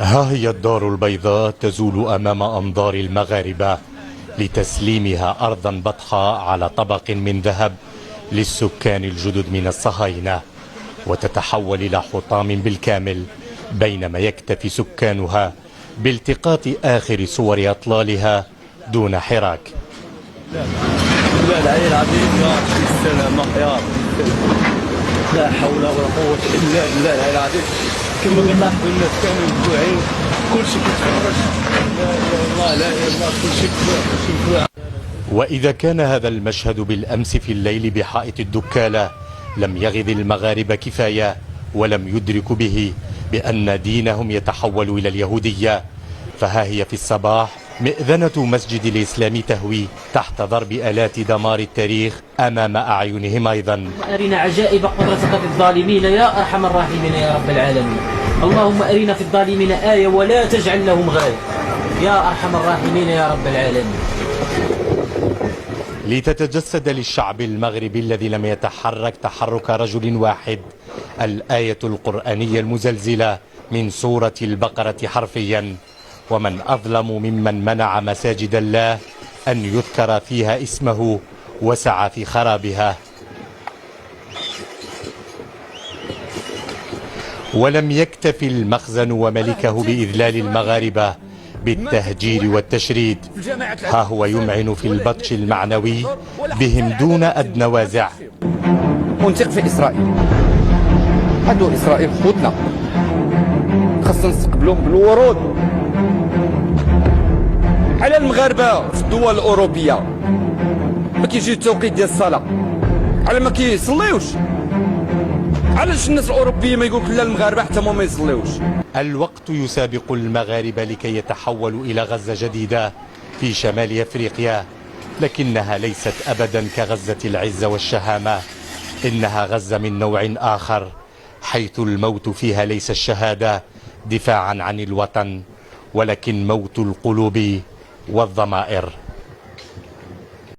ها هي الدار البيضاء تزول أمام أنظار المغاربة لتسليمها أرضا بطحاء على طبق من ذهب للسكان الجدد من الصهاينة، وتتحول إلى حطام بالكامل بينما يكتفي سكانها بالتقاط آخر صور أطلالها دون حراك. لا العلي العظيم يا رب السلامة يا رب، لا حول ولا قوة إلا بالله العلي العظيم. كما كنلاحظوا الناس كانوا مفجوعين، كلشي كيتفرج، لا إله إلا الله لا إله إلا الله، كلشي مفجوع. وإذا كان هذا المشهد بالأمس في الليل بحائط الدكالة لم يغذ المغاربة كفاية ولم يدركوا به بأن دينهم يتحول إلى اليهودية، فها هي في الصباح مئذنة مسجد الإسلام تهوي تحت ضرب آلات دمار التاريخ أمام أعينهم أيضا. أرنا عجائب قدرتك في الظالمين يا أرحم الراحمين يا رب العالمين. اللهم أرنا في الظالمين آية ولا تجعل لهم غاية يا أرحم الراحمين يا رب العالمين. لتتجسد للشعب المغربي الذي لم يتحرك تحرك رجل واحد الآية القرآنية المزلزلة من سورة البقرة حرفيا: ومن أظلم ممن منع مساجد الله أن يذكر فيها اسمه وسعى في خرابها. ولم يكتف المخزن وملكه بإذلال المغاربة بالتهجير والتشريد، ها هو يمعن في البطش المعنوي بهم دون أدنى وازع. ونثق في إسرائيل، هادو إسرائيل خوتنا، خاصنا نستقبلهم بالورود. على المغاربة في الدول الأوروبية ما كيجي التوقيت ديال الصلاة، على ما كيصليوش، علاش الناس الأوروبية ما يقولك لا المغاربة حتى ما يصليوش؟ الوقت يسابق المغاربة لكي يتحولوا إلى غزة جديدة في شمال أفريقيا، لكنها ليست أبدا كغزة العزة والشهامة، إنها غزة من نوع آخر، حيث الموت فيها ليس الشهادة دفاعا عن الوطن، ولكن موت القلوب والضمائر.